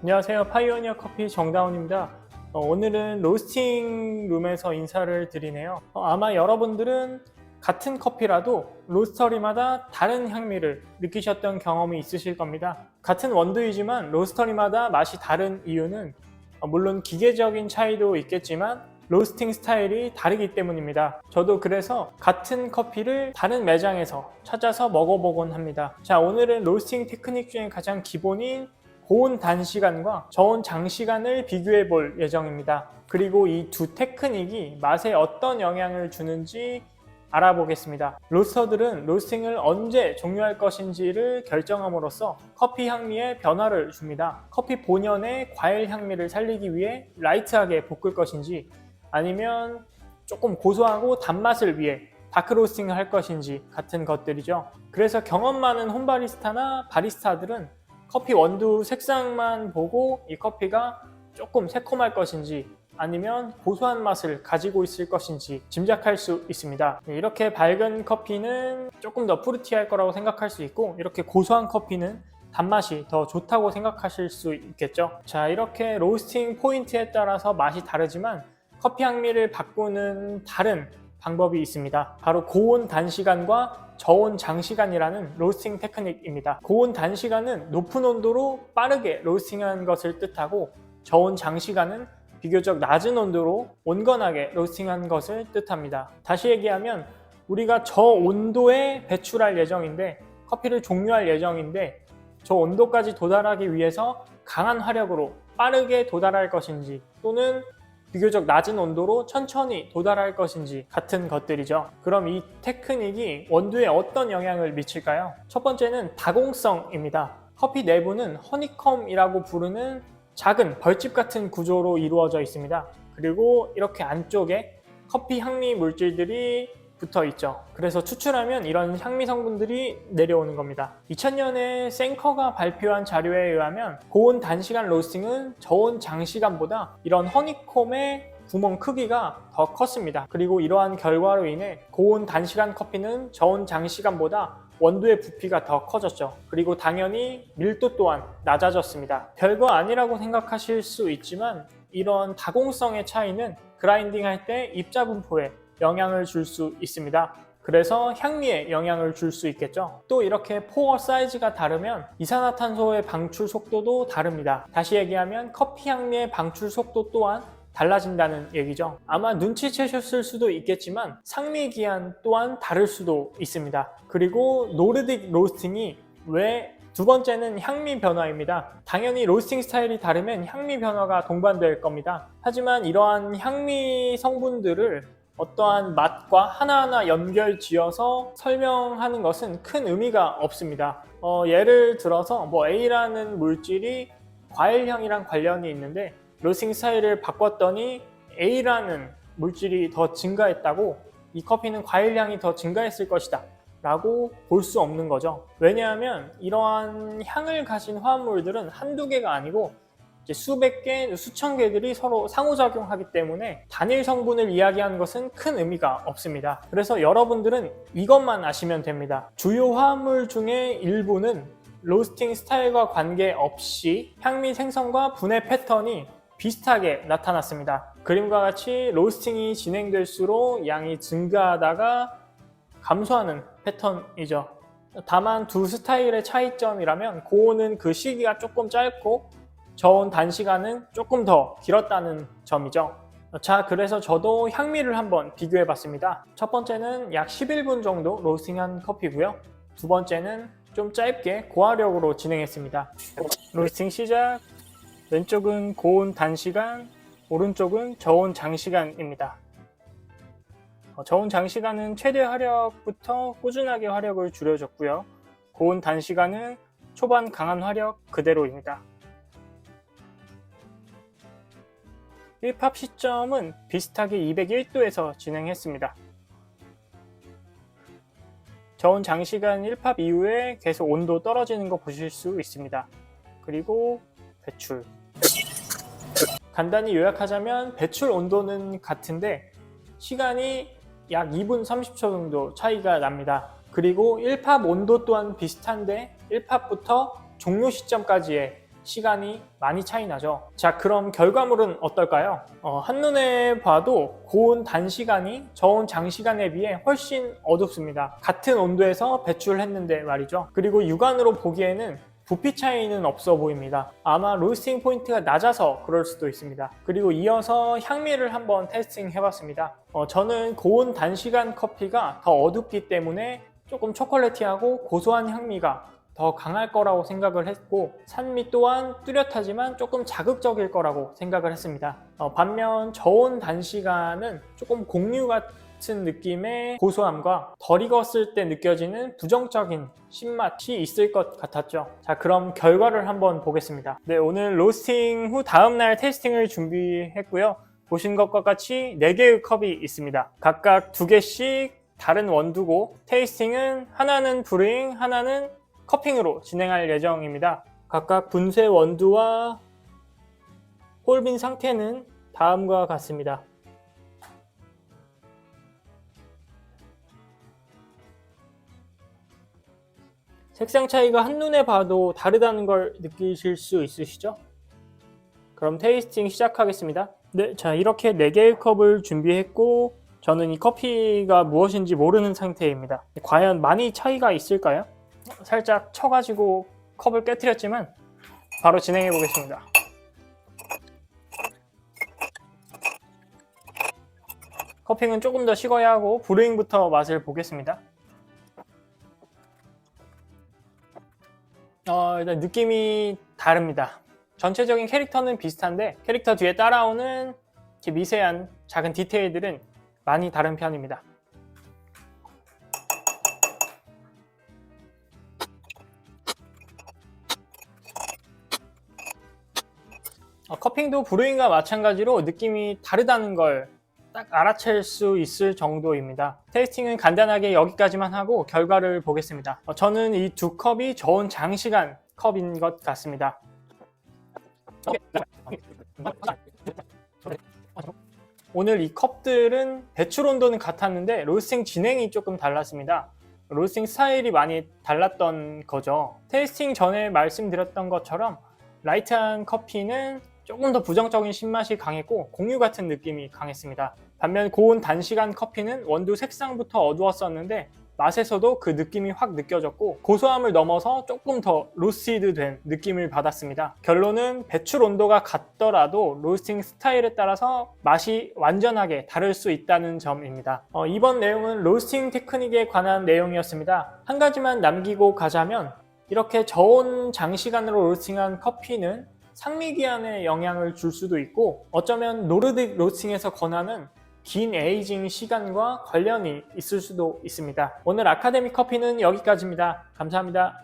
안녕하세요. 파이오니어 커피 정다운입니다. 오늘은 로스팅 룸에서 인사를 드리네요. 아마 여러분들은 같은 커피라도 로스터리마다 다른 향미를 느끼셨던 경험이 있으실 겁니다. 같은 원두이지만 로스터리마다 맛이 다른 이유는 물론 기계적인 차이도 있겠지만 로스팅 스타일이 다르기 때문입니다. 저도 그래서 같은 커피를 다른 매장에서 찾아서 먹어보곤 합니다. 자, 오늘은 로스팅 테크닉 중에 가장 기본인 고온 단시간과 저온 장시간을 비교해 볼 예정입니다. 그리고 이 두 테크닉이 맛에 어떤 영향을 주는지 알아보겠습니다. 로스터들은 로스팅을 언제 종료할 것인지를 결정함으로써 커피 향미에 변화를 줍니다. 커피 본연의 과일 향미를 살리기 위해 라이트하게 볶을 것인지 아니면 조금 고소하고 단맛을 위해 다크 로스팅을 할 것인지 같은 것들이죠. 그래서 경험 많은 홈바리스타나 바리스타들은 커피 원두 색상만 보고 이 커피가 조금 새콤할 것인지 아니면 고소한 맛을 가지고 있을 것인지 짐작할 수 있습니다. 이렇게 밝은 커피는 조금 더 프루티할 거라고 생각할 수 있고, 이렇게 고소한 커피는 단맛이 더 좋다고 생각하실 수 있겠죠. 자, 이렇게 로스팅 포인트에 따라서 맛이 다르지만 커피 향미를 바꾸는 다른 방법이 있습니다. 바로 고온 단시간과 저온 장시간이라는 로스팅 테크닉입니다. 고온 단시간은 높은 온도로 빠르게 로스팅한 것을 뜻하고, 저온 장시간은 비교적 낮은 온도로 온건하게 로스팅한 것을 뜻합니다. 다시 얘기하면 우리가 저 온도에 배출할 예정인데, 커피를 종료할 예정인데, 저 온도까지 도달하기 위해서 강한 화력으로 빠르게 도달할 것인지, 또는 비교적 낮은 온도로 천천히 도달할 것인지 같은 것들이죠. 그럼 이 테크닉이 원두에 어떤 영향을 미칠까요? 첫 번째는 다공성입니다. 커피 내부는 허니컴이라고 부르는 작은 벌집 같은 구조로 이루어져 있습니다. 그리고 이렇게 안쪽에 커피 향미 물질들이 붙어 있죠. 그래서 추출하면 이런 향미 성분들이 내려오는 겁니다. 2000년에 생커가 발표한 자료에 의하면 고온 단시간 로스팅은 저온 장시간보다 이런 허니콤의 구멍 크기가 더 컸습니다. 그리고 이러한 결과로 인해 고온 단시간 커피는 저온 장시간보다 원두의 부피가 더 커졌죠. 그리고 당연히 밀도 또한 낮아졌습니다. 별거 아니라고 생각하실 수 있지만 이런 다공성의 차이는 그라인딩 할 때 입자 분포에 영향을 줄 수 있습니다. 그래서 향미에 영향을 줄 수 있겠죠. 또 이렇게 포어 사이즈가 다르면 이산화탄소의 방출 속도도 다릅니다. 다시 얘기하면 커피 향미의 방출 속도 또한 달라진다는 얘기죠. 아마 눈치채셨을 수도 있겠지만 상미 기한 또한 다를 수도 있습니다. 그리고 노르딕 로스팅이 왜 두 번째는 향미 변화입니다. 당연히 로스팅 스타일이 다르면 향미 변화가 동반될 겁니다. 하지만 이러한 향미 성분들을 어떠한 맛과 하나하나 연결 지어서 설명하는 것은 큰 의미가 없습니다. 예를 들어서 A라는 물질이 과일향이랑 관련이 있는데 로스팅 스타일을 바꿨더니 A라는 물질이 더 증가했다고 이 커피는 과일향이 더 증가했을 것이다 라고 볼 수 없는 거죠. 왜냐하면 이러한 향을 가진 화합물들은 한두 개가 아니고 수백 개, 수천 개들이 서로 상호작용하기 때문에 단일 성분을 이야기하는 것은 큰 의미가 없습니다. 그래서 여러분들은 이것만 아시면 됩니다. 주요 화합물 중에 일부는 로스팅 스타일과 관계없이 향미 생성과 분해 패턴이 비슷하게 나타났습니다. 그림과 같이 로스팅이 진행될수록 양이 증가하다가 감소하는 패턴이죠. 다만 두 스타일의 차이점이라면 고온은 그 시기가 조금 짧고 저온 단시간은 조금 더 길었다는 점이죠. 자, 그래서 저도 향미를 한번 비교해 봤습니다. 첫 번째는 약 11분 정도 로스팅한 커피고요. 두 번째는 좀 짧게 고화력으로 진행했습니다. 로스팅 시작. 왼쪽은 고온 단시간, 오른쪽은 저온 장시간입니다. 저온 장시간은 최대 화력부터 꾸준하게 화력을 줄여줬고요. 고온 단시간은 초반 강한 화력 그대로입니다. 1팝 시점은 비슷하게 201도에서 진행했습니다. 저온 장시간 1팝 이후에 계속 온도 떨어지는 거 보실 수 있습니다. 그리고 배출. 간단히 요약하자면 배출 온도는 같은데 시간이 약 2분 30초 정도 차이가 납니다. 그리고 1팝 온도 또한 비슷한데 1팝부터 종료 시점까지의 시간이 많이 차이 나죠. 자, 그럼 결과물은 어떨까요? 한눈에 봐도 고온 단시간이 저온 장시간에 비해 훨씬 어둡습니다. 같은 온도에서 배출했는데 말이죠. 그리고 육안으로 보기에는 부피 차이는 없어 보입니다. 아마 로스팅 포인트가 낮아서 그럴 수도 있습니다. 그리고 이어서 향미를 한번 테스팅 해봤습니다. 저는 고온 단시간 커피가 더 어둡기 때문에 조금 초콜릿티하고 고소한 향미가 더 강할 거라고 생각을 했고, 산미 또한 뚜렷하지만 조금 자극적일 거라고 생각을 했습니다. 반면 저온 단시간은 조금 곡류 같은 느낌의 고소함과 덜 익었을 때 느껴지는 부정적인 신맛이 있을 것 같았죠. 자, 그럼 결과를 한번 보겠습니다. 네, 오늘 로스팅 후 다음날 테이스팅을 준비했고요. 보신 것과 같이 4개의 컵이 있습니다. 각각 2개씩 다른 원두고, 테이스팅은 하나는 브루잉, 하나는 커핑으로 진행할 예정입니다. 각각 분쇄 원두와 홀빈 상태는 다음과 같습니다. 색상 차이가 한눈에 봐도 다르다는 걸 느끼실 수 있으시죠? 그럼 테이스팅 시작하겠습니다. 네, 자, 이렇게 4개의 컵을 준비했고, 저는 이 커피가 무엇인지 모르는 상태입니다. 과연 많이 차이가 있을까요? 살짝 쳐가지고 컵을 깨뜨렸지만 바로 진행해 보겠습니다. 커핑은 조금 더 식어야 하고 브루잉부터 맛을 보겠습니다. 일단 느낌이 다릅니다. 전체적인 캐릭터는 비슷한데 캐릭터 뒤에 따라오는 미세한 작은 디테일들은 많이 다른 편입니다. 커핑도 브루잉과 마찬가지로 느낌이 다르다는 걸 딱 알아챌 수 있을 정도입니다. 테이스팅은 간단하게 여기까지만 하고 결과를 보겠습니다. 저는 이 2컵이 저온 장시간 컵인 것 같습니다. 오늘 이 컵들은 배출 온도는 같았는데 로스팅 진행이 조금 달랐습니다. 로스팅 스타일이 많이 달랐던 거죠. 테이스팅 전에 말씀드렸던 것처럼 라이트한 커피는 조금 더 부정적인 신맛이 강했고 곡류 같은 느낌이 강했습니다. 반면 고온 단시간 커피는 원두 색상부터 어두웠었는데 맛에서도 그 느낌이 확 느껴졌고 고소함을 넘어서 조금 더 로스티드된 느낌을 받았습니다. 결론은 배출 온도가 같더라도 로스팅 스타일에 따라서 맛이 완전하게 다를 수 있다는 점입니다. 이번 내용은 로스팅 테크닉에 관한 내용이었습니다. 한 가지만 남기고 가자면 이렇게 저온 장시간으로 로스팅한 커피는 상미기한에 영향을 줄 수도 있고 어쩌면 노르딕 로스팅에서 권하는 긴 에이징 시간과 관련이 있을 수도 있습니다. 오늘 아카데미 커피는 여기까지입니다. 감사합니다.